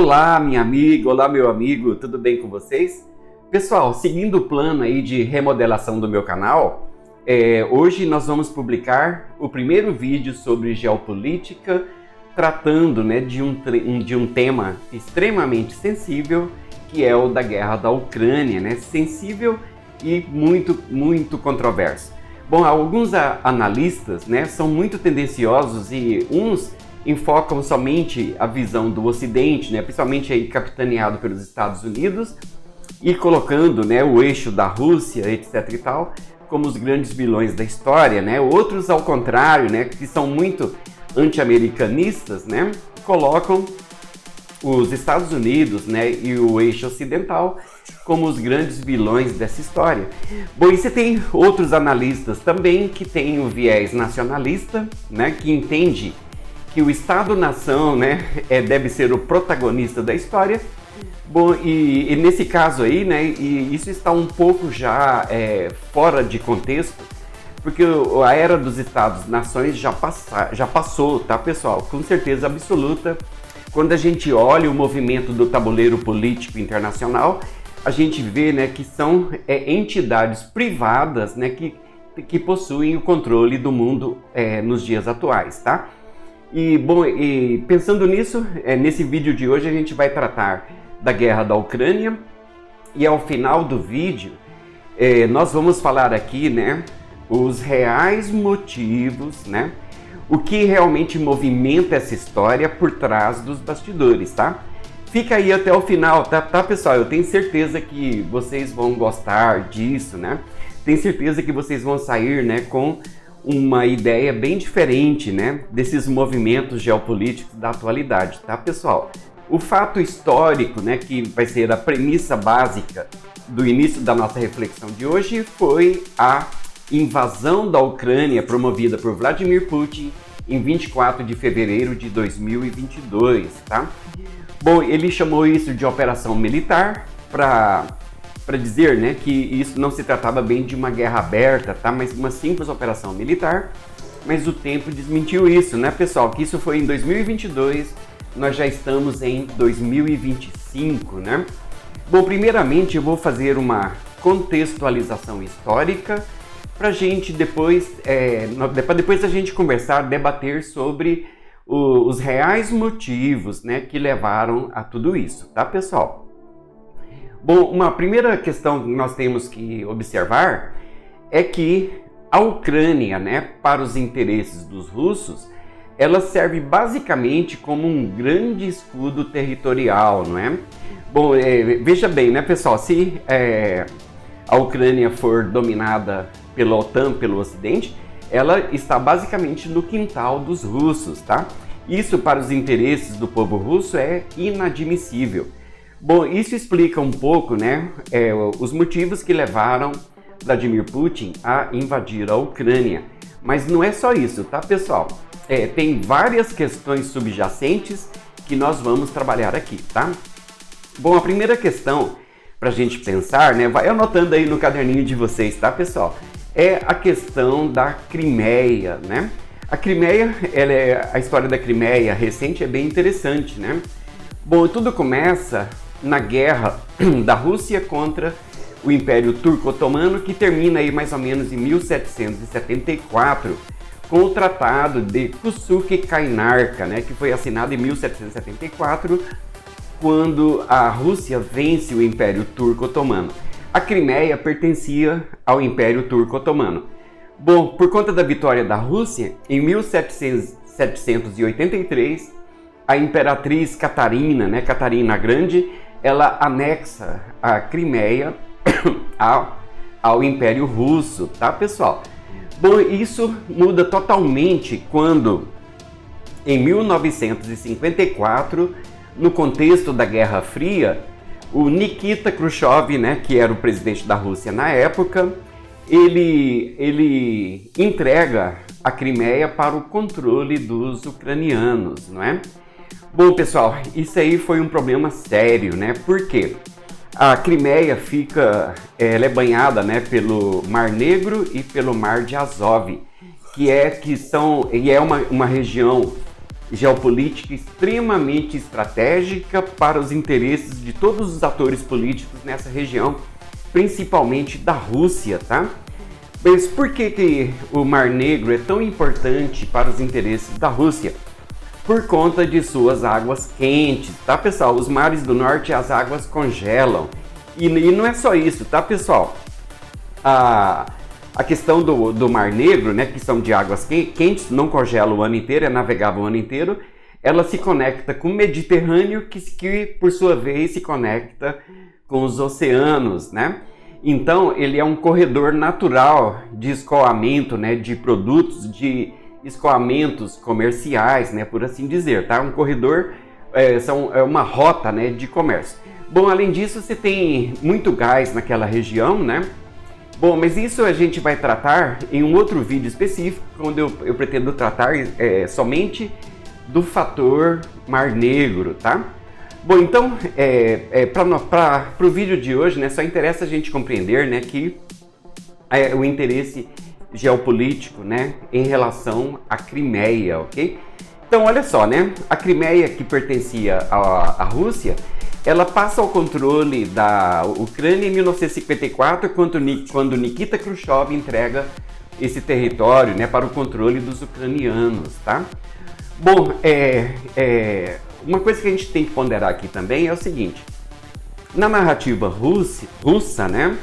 Olá, minha amiga, olá, meu amigo, tudo bem com vocês? Pessoal, seguindo o plano aí de remodelação do meu canal, hoje nós vamos publicar o primeiro vídeo sobre geopolítica, tratando de um tema extremamente sensível, que é o da guerra da Ucrânia, sensível e muito controverso. Bom, alguns analistas são muito tendenciosos e uns enfocam somente a visão do Ocidente, principalmente aí capitaneado pelos Estados Unidos, e colocando o eixo da Rússia, etc e tal, como os grandes vilões da história, Outros, ao contrário, que são muito anti-americanistas, colocam os Estados Unidos, e o eixo ocidental como os grandes vilões dessa história. Bom, e você tem outros analistas também que têm o viés nacionalista, que entende que o Estado-nação deve ser o protagonista da história. Bom, e nesse caso aí, e isso está um pouco já fora de contexto, porque a era dos Estados-nações já passou, tá, pessoal? Com certeza absoluta. Quando a gente olha o movimento do tabuleiro político internacional, a gente vê que são entidades privadas que possuem o controle do mundo nos dias atuais, tá? E, bom, e pensando nisso, nesse vídeo de hoje a gente vai tratar da guerra da Ucrânia, e ao final do vídeo nós vamos falar aqui os reais motivos, o que realmente movimenta essa história por trás dos bastidores, tá? Fica aí até o final, tá, pessoal? Eu tenho certeza que vocês vão gostar disso, Tenho certeza que vocês vão sair com uma ideia bem diferente, desses movimentos geopolíticos da atualidade, tá, pessoal? O fato histórico, que vai ser a premissa básica do início da nossa reflexão de hoje, foi a invasão da Ucrânia promovida por Vladimir Putin em 24 de fevereiro de 2022, tá? Bom, ele chamou isso de operação militar para dizer que isso não se tratava bem de uma guerra aberta, tá? Mas uma simples operação militar, mas o tempo desmentiu isso, pessoal? Que isso foi em 2022, nós já estamos em 2025, Bom, primeiramente eu vou fazer uma contextualização histórica para a gente depois a gente conversar, debater sobre os reais motivos que levaram a tudo isso, tá, pessoal? Bom, uma primeira questão que nós temos que observar é que a Ucrânia, para os interesses dos russos, ela serve basicamente como um grande escudo territorial, não é? Bom, veja bem, pessoal, se a Ucrânia for dominada pela OTAN, pelo Ocidente, ela está basicamente no quintal dos russos, tá? Isso para os interesses do povo russo é inadmissível. Bom, isso explica um pouco, os motivos que levaram Vladimir Putin a invadir a Ucrânia. Mas não é só isso, tá, pessoal? Tem várias questões subjacentes que nós vamos trabalhar aqui, tá? Bom, a primeira questão para a gente pensar, vai anotando aí no caderninho de vocês, tá, pessoal? É a questão da Crimeia, A Crimeia, a história da Crimeia recente é bem interessante, Bom, tudo começa na guerra da Rússia contra o Império Turco-Otomano, que termina aí mais ou menos em 1774, com o Tratado de Kusuke-Kainarka, que foi assinado em 1774, quando a Rússia vence o Império Turco-Otomano. A Crimeia pertencia ao Império Turco-Otomano. Bom, por conta da vitória da Rússia, em 1783, a imperatriz Catarina, Catarina a Grande, ela anexa a Crimeia ao Império Russo, tá, pessoal? Bom, isso muda totalmente quando, em 1954, no contexto da Guerra Fria, o Nikita Khrushchev, que era o presidente da Rússia na época, ele entrega a Crimeia para o controle dos ucranianos, não é? Bom, pessoal, isso aí foi um problema sério, Por quê? A Crimeia ela é banhada, pelo Mar Negro e pelo Mar de Azov, que é uma região geopolítica extremamente estratégica para os interesses de todos os atores políticos nessa região, principalmente da Rússia, tá? Mas por que o Mar Negro é tão importante para os interesses da Rússia? Por conta de suas águas quentes, tá, pessoal? Os mares do norte, as águas congelam. E não é só isso, tá, pessoal? A questão do Mar Negro, né, que são de águas quentes, não congela o ano inteiro, é navegável o ano inteiro, ela se conecta com o Mediterrâneo, que por sua vez se conecta com os oceanos, né? Então, ele é um corredor natural de escoamento, né, de produtos, de escoamentos comerciais, né, por assim dizer, tá? Um corredor, é uma rota, né, de comércio. Bom, além disso, você tem muito gás naquela região, né? Bom, mas isso a gente vai tratar em um outro vídeo específico, onde eu pretendo tratar somente do fator Mar Negro, tá? Bom, então, para o vídeo de hoje, né, só interessa a gente compreender, né, que o interesse geopolítico, né, em relação à Crimeia, ok? Então, olha só, né, a Crimeia, que pertencia à Rússia, ela passa ao controle da Ucrânia em 1954, quando Nikita Khrushchev entrega esse território, né, para o controle dos ucranianos, tá? Bom, uma coisa que a gente tem que ponderar aqui também é o seguinte: na narrativa russa, né,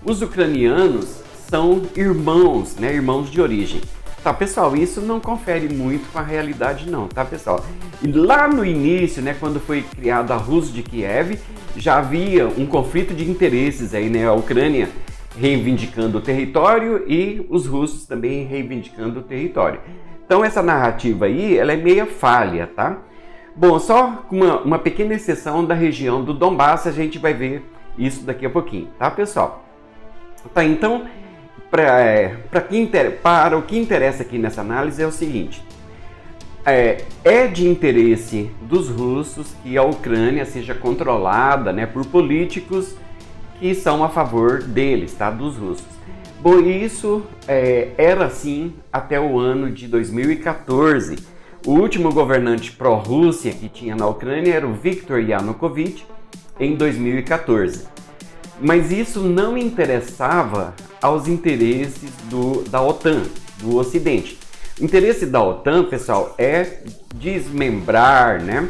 os ucranianos são irmãos, né, irmãos de origem. Tá, pessoal, isso não confere muito com a realidade não, tá, pessoal? E lá no início, né, quando foi criada a Rus de Kiev, já havia um conflito de interesses aí, né, a Ucrânia reivindicando o território e os russos também reivindicando o território. Então essa narrativa aí, ela é meia falha, tá? Bom, só uma pequena exceção da região do Donbass, a gente vai ver isso daqui a pouquinho, tá, pessoal? Tá, então, para o que interessa aqui nessa análise é o seguinte: é de interesse dos russos que a Ucrânia seja controlada, né, por políticos que são a favor deles, tá, dos russos. Bom, isso era assim até o ano de 2014. O último governante pró-Rússia que tinha na Ucrânia era o Viktor Yanukovych, em 2014. Mas isso não interessava aos interesses da OTAN, do Ocidente. O interesse da OTAN, pessoal, é desmembrar, né,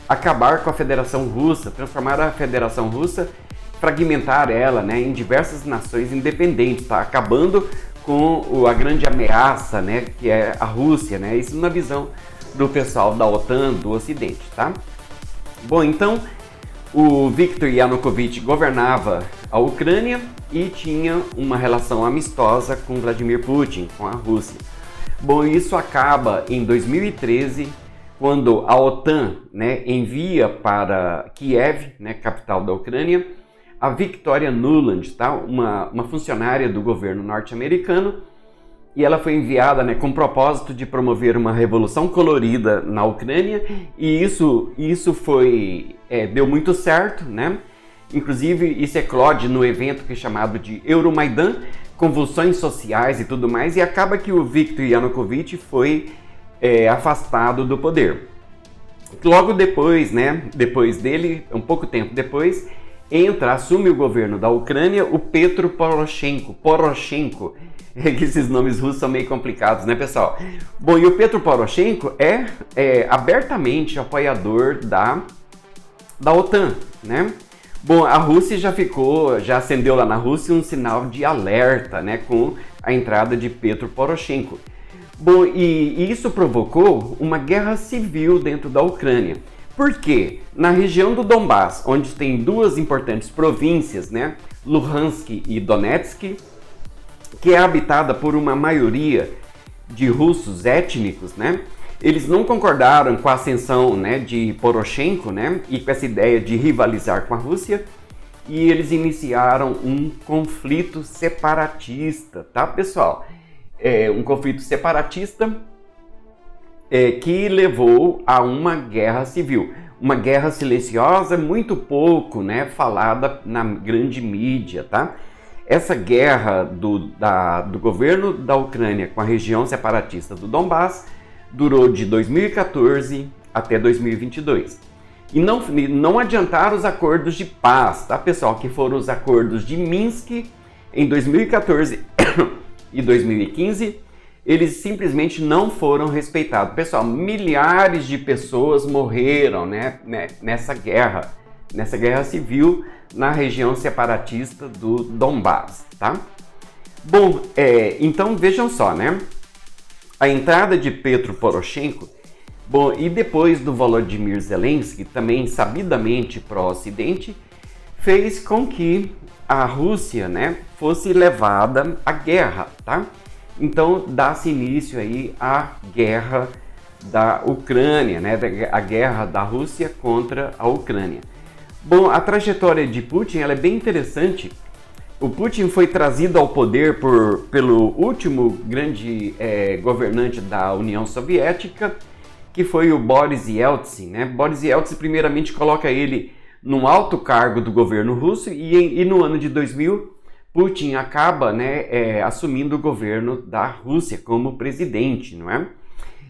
acabar com a Federação Russa, transformar a Federação Russa, fragmentar ela, né, em diversas nações independentes, tá? Acabando com a grande ameaça, né, que é a Rússia, né? Isso na visão do pessoal da OTAN, do Ocidente, tá? Bom, então o Viktor Yanukovych governava a Ucrânia e tinha uma relação amistosa com Vladimir Putin, com a Rússia. Bom, isso acaba em 2013, quando a OTAN, né, envia para Kiev, né, capital da Ucrânia, a Victoria Nuland, tá? Uma funcionária do governo norte-americano, e ela foi enviada, né, com o propósito de promover uma revolução colorida na Ucrânia, e isso deu muito certo, né? Inclusive, isso eclode no evento que é chamado de Euromaidan, convulsões sociais e tudo mais, e acaba que o Viktor Yanukovych foi afastado do poder. Logo depois, né, depois dele, um pouco tempo depois, assume o governo da Ucrânia o Petro Poroshenko, que esses nomes russos são meio complicados, né, pessoal? Bom, e o Petro Poroshenko é abertamente apoiador da OTAN, né? Bom, a Rússia já acendeu lá na Rússia um sinal de alerta, né, com a entrada de Petro Poroshenko. Bom, e isso provocou uma guerra civil dentro da Ucrânia. Por quê? Na região do Donbass, onde tem duas importantes províncias, né, Luhansk e Donetsk, que é habitada por uma maioria de russos étnicos, né, eles não concordaram com a ascensão, né, de Poroshenko, né, e com essa ideia de rivalizar com a Rússia, e eles iniciaram um conflito separatista, tá, pessoal? Um conflito separatista que levou a uma guerra civil. Uma guerra silenciosa, muito pouco, né, falada na grande mídia, tá? Essa guerra do governo da Ucrânia com a região separatista do Donbass durou de 2014 até 2022. E não adiantaram os acordos de paz, tá, pessoal? Que foram os acordos de Minsk em 2014 e 2015. Eles simplesmente não foram respeitados. Pessoal, milhares de pessoas morreram, né, nessa guerra civil na região separatista do Donbás, tá? Bom, então vejam só, né? A entrada de Petro Poroshenko, bom, e depois do Volodymyr Zelensky, também sabidamente pró-Ocidente, fez com que a Rússia, né, fosse levada à guerra, tá? Então dá-se início aí à guerra da Ucrânia, né, a guerra da Rússia contra a Ucrânia. Bom, a trajetória de Putin ela é bem interessante. O Putin foi trazido ao poder pelo último grande governante da União Soviética, que foi o Boris Yeltsin, né? Boris Yeltsin primeiramente coloca ele num alto cargo do governo russo e no ano de 2000 Putin acaba, né, assumindo o governo da Rússia como presidente, não é?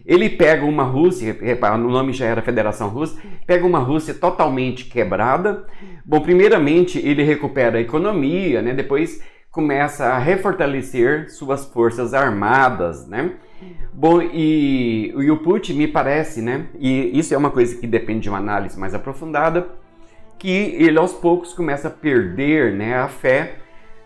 Ele pega uma Rússia, repara, o nome já era Federação Russa, pega uma Rússia totalmente quebrada. Bom, primeiramente ele recupera a economia, né? Depois começa a refortalecer suas forças armadas, né? Bom, e o Putin me parece, né? E isso é uma coisa que depende de uma análise mais aprofundada, que ele aos poucos começa a perder, né, a fé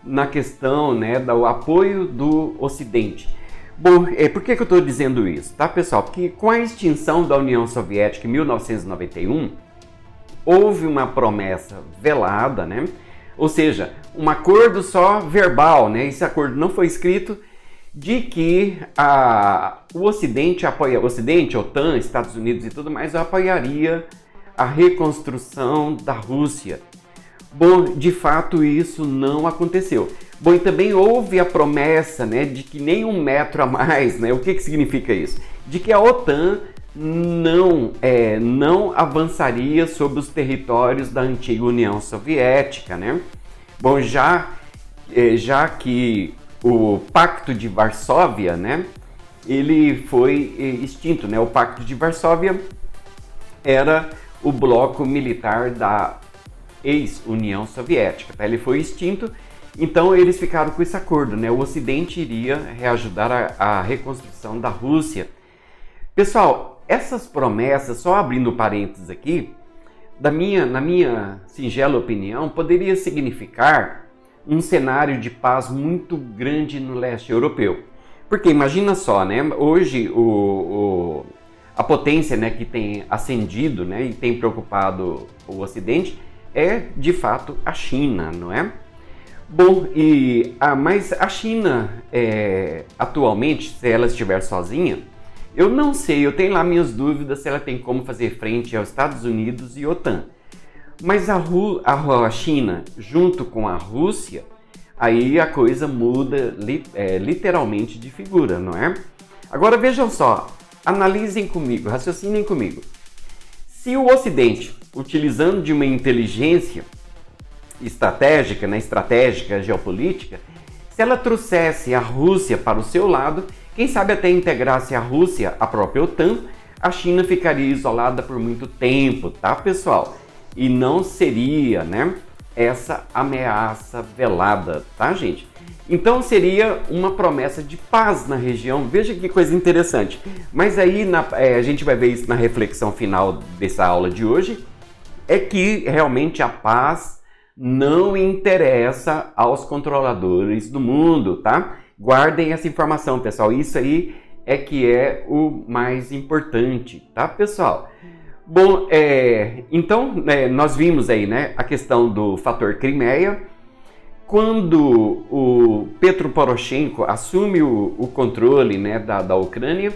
na questão, né, do apoio do Ocidente. Bom, por que eu estou dizendo isso, tá, pessoal? Porque com a extinção da União Soviética em 1991, houve uma promessa velada, né? Ou seja, um acordo só verbal, né? Esse acordo não foi escrito, de que o Ocidente, OTAN, Estados Unidos e tudo mais, apoiaria a reconstrução da Rússia. Bom, de fato isso não aconteceu. Bom, e também houve a promessa, né, de que nem um metro a mais, né? O que significa isso? De que a OTAN não avançaria sobre os territórios da antiga União Soviética, né? Bom, já que o Pacto de Varsóvia, né, ele foi extinto, né? O Pacto de Varsóvia era o bloco militar da ex-União Soviética, tá? Ele foi extinto, então eles ficaram com esse acordo, né? O Ocidente iria reajudar a reconstrução da Rússia. Pessoal, essas promessas, só abrindo parênteses aqui, na minha singela opinião, poderia significar um cenário de paz muito grande no leste europeu. Porque imagina só, né? Hoje a potência, né, que tem ascendido, né, e tem preocupado o Ocidente é, de fato, a China, não é? Bom, mas a China, atualmente, se ela estiver sozinha, eu não sei, eu tenho lá minhas dúvidas se ela tem como fazer frente aos Estados Unidos e OTAN. Mas a China, junto com a Rússia, aí a coisa muda literalmente de figura, não é? Agora vejam só, analisem comigo, raciocinem comigo. Se o Ocidente, utilizando de uma inteligência estratégica, né, estratégica geopolítica, se ela trouxesse a Rússia para o seu lado, quem sabe até integrasse a Rússia à própria OTAN, a China ficaria isolada por muito tempo, tá, pessoal? E não seria, né, essa ameaça velada, tá, gente? Então seria uma promessa de paz na região. Veja que coisa interessante. Mas aí a gente vai ver isso na reflexão final dessa aula de hoje, é que realmente a paz não interessa aos controladores do mundo, tá? Guardem essa informação, pessoal. Isso aí é que é o mais importante, tá, pessoal? Bom, então nós vimos aí, né, a questão do fator Crimeia. Quando o Petro Poroshenko assume o controle, né, da Ucrânia,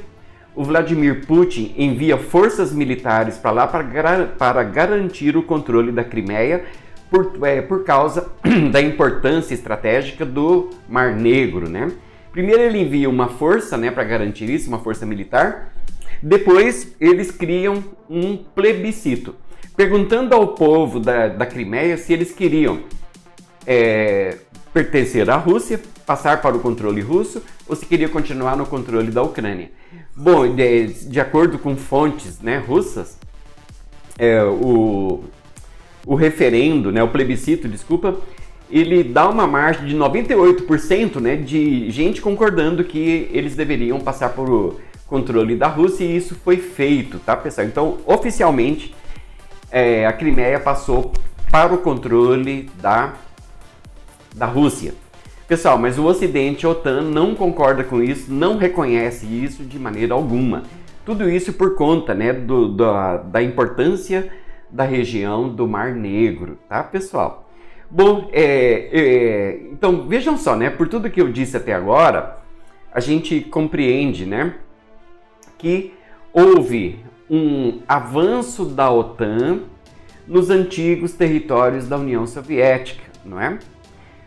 o Vladimir Putin envia forças militares para lá para garantir o controle da Crimeia por causa da importância estratégica do Mar Negro, né? Primeiro ele envia uma força, né, para garantir isso, uma força militar. Depois eles criam um plebiscito, perguntando ao povo da Crimeia se eles queriam pertencer à Rússia, passar para o controle russo, ou se queria continuar no controle da Ucrânia. Bom, de acordo com fontes, né, russas, o referendo, né, o plebiscito, desculpa, ele dá uma margem de 98%, né, de gente concordando que eles deveriam passar por o controle da Rússia, e isso foi feito, tá, pessoal? Então, oficialmente, a Crimeia passou para o controle da Rússia. Pessoal, mas o Ocidente, a OTAN, não concorda com isso, não reconhece isso de maneira alguma. Tudo isso por conta, né, da importância da região do Mar Negro, tá, pessoal? Bom, então vejam só, né, por tudo que eu disse até agora, a gente compreende, né, que houve um avanço da OTAN nos antigos territórios da União Soviética, não é?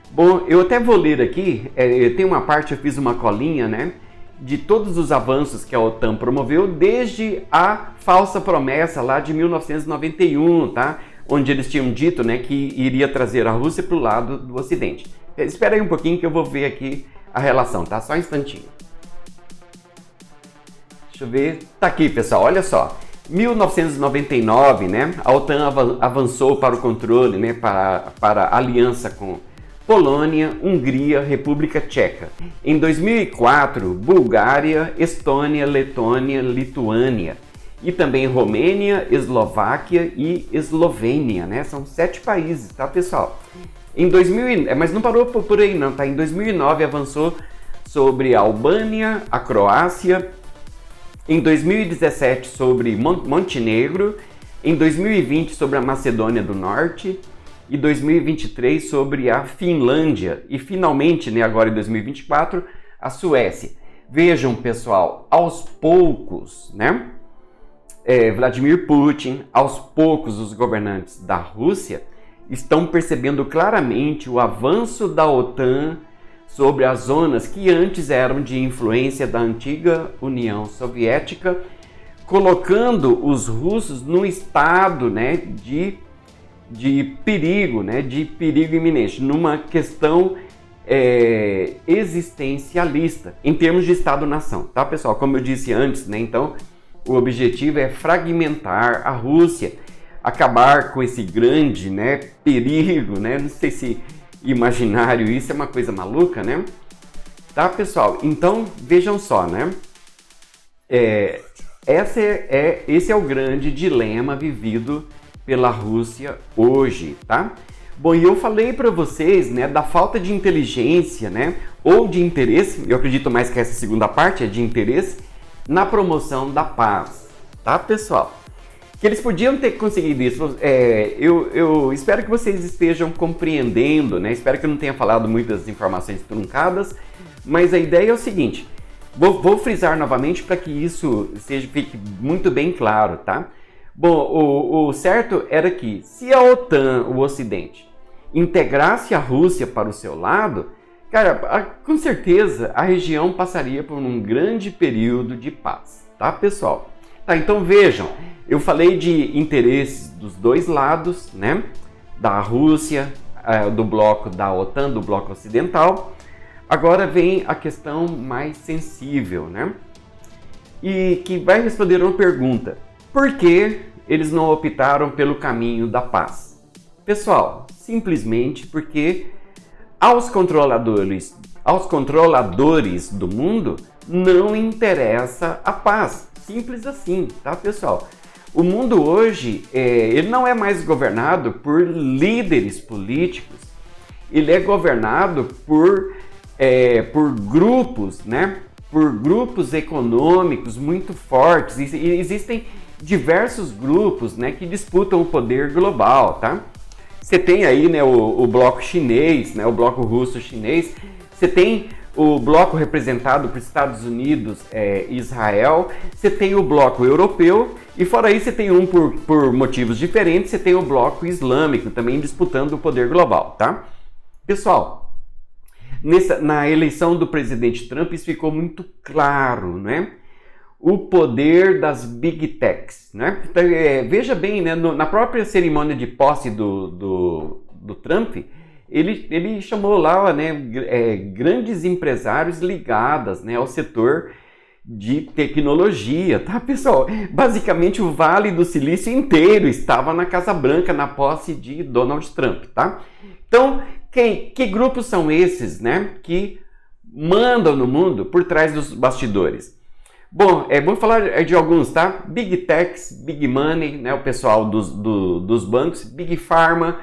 Bom, eu até vou ler aqui, tem uma parte, eu fiz uma colinha, né, de todos os avanços que a OTAN promoveu desde a falsa promessa lá de 1991, tá? Onde eles tinham dito, né, que iria trazer a Rússia para o lado do Ocidente. Espera aí um pouquinho que eu vou ver aqui a relação, tá? Só um instantinho. Deixa eu ver. Tá aqui, pessoal, olha só. 1999, né, a OTAN avançou para o controle, né, para a aliança com Polônia, Hungria, República Tcheca. Em 2004, Bulgária, Estônia, Letônia, Lituânia. E também Romênia, Eslováquia e Eslovênia, né? São 7 países, tá, pessoal? Mas não parou por aí não, tá? Em 2009 avançou sobre a Albânia, a Croácia. Em 2017 sobre Montenegro. Em 2020 sobre a Macedônia do Norte. E 2023 sobre a Finlândia. E finalmente, né, agora em 2024, a Suécia. Vejam, pessoal, aos poucos, né? Vladimir Putin, aos poucos os governantes da Rússia estão percebendo claramente o avanço da OTAN sobre as zonas que antes eram de influência da antiga União Soviética, colocando os russos num estado, né, de perigo, né, de perigo iminente, numa questão existencialista, em termos de Estado-nação, tá, pessoal? Como eu disse antes, né, então, o objetivo é fragmentar a Rússia, acabar com esse grande, né, perigo, né, não sei se imaginário, isso é uma coisa maluca, né? Tá, pessoal? Então, vejam só, né? Esse é o grande dilema vivido pela Rússia hoje, tá? Bom, e eu falei para vocês, né, da falta de inteligência, né, ou de interesse, eu acredito mais que essa segunda parte é de interesse, na promoção da paz, tá, pessoal? Que eles podiam ter conseguido isso. Eu espero que vocês estejam compreendendo, né? Espero que eu não tenha falado muitas informações truncadas, mas a ideia é o seguinte, vou frisar novamente para que isso fique muito bem claro, tá? Bom, o certo era que se a OTAN, o Ocidente, integrasse a Rússia para o seu lado, cara, com certeza a região passaria por um grande período de paz, tá, pessoal? Tá, então vejam, eu falei de interesses dos dois lados, né? Da Rússia, do bloco da OTAN, do bloco ocidental. Agora vem a questão mais sensível, né? E que vai responder uma pergunta: por que eles não optaram pelo caminho da paz? Pessoal, simplesmente porque aos controladores do mundo não interessa a paz. Simples assim, tá, pessoal? O mundo hoje, ele não é mais governado por líderes políticos, ele é governado por grupos, né? Por grupos econômicos muito fortes. E existem diversos grupos, né, que disputam o poder global, tá? Você tem aí, né, o bloco chinês, né, o bloco russo-chinês, você tem o bloco representado por Estados Unidos, Israel, você tem o bloco europeu, e fora isso você tem por motivos diferentes, você tem o bloco islâmico também disputando o poder global, tá? Pessoal, na eleição do presidente Trump isso ficou muito claro, né? O poder das Big Techs, né? Então, veja bem, né, na própria cerimônia de posse do Trump, ele chamou lá, né, grandes empresários ligados, né, ao setor de tecnologia, tá, pessoal? Basicamente o Vale do Silício inteiro estava na Casa Branca na posse de Donald Trump, tá? Então, que grupos são esses, né, que mandam no mundo por trás dos bastidores? Bom, vamos falar de alguns, tá? Big Techs, Big Money, né, o pessoal dos bancos, Big Pharma,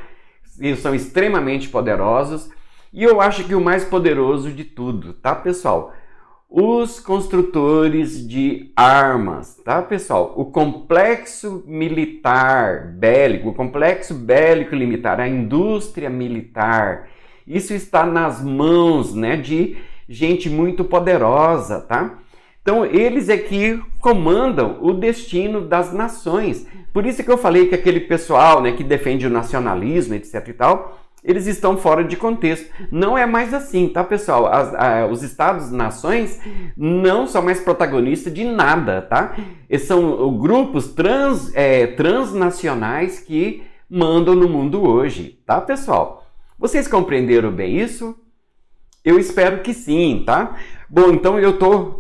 eles são extremamente poderosos. E eu acho que o mais poderoso de tudo, tá, pessoal? Os construtores de armas, tá, pessoal? O complexo militar bélico, o complexo bélico militar, a indústria militar, isso está nas mãos, né, de gente muito poderosa, tá? Então, eles é que comandam o destino das nações. Por isso que eu falei que aquele pessoal, né, que defende o nacionalismo, etc e tal, eles estão fora de contexto. Não é mais assim, tá, pessoal? Os Estados-nações não são mais protagonistas de nada, tá? Eles são grupos transnacionais que mandam no mundo hoje, tá, pessoal? Vocês compreenderam bem isso? Eu espero que sim, tá? Bom, então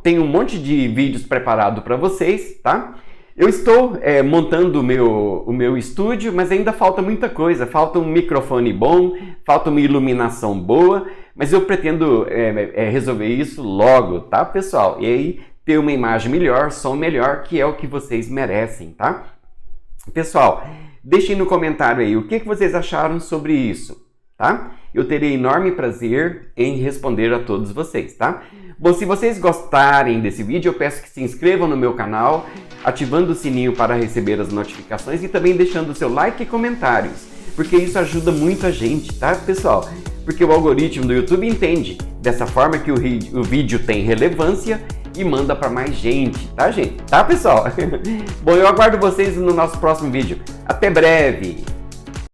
tenho um monte de vídeos preparados para vocês, tá? Eu estou montando o meu estúdio, mas ainda falta muita coisa. Falta um microfone bom, falta uma iluminação boa, mas eu pretendo resolver isso logo, tá, pessoal? E aí ter uma imagem melhor, som melhor, que é o que vocês merecem, tá? Pessoal, deixem no comentário aí o que vocês acharam sobre isso, tá? Eu terei enorme prazer em responder a todos vocês, tá? Bom, se vocês gostarem desse vídeo, eu peço que se inscrevam no meu canal, ativando o sininho para receber as notificações e também deixando o seu like e comentários, porque isso ajuda muito a gente, tá, pessoal? Porque o algoritmo do YouTube entende dessa forma que o vídeo tem relevância e manda para mais gente, tá, gente? Tá, pessoal? Bom, eu aguardo vocês no nosso próximo vídeo. Até breve!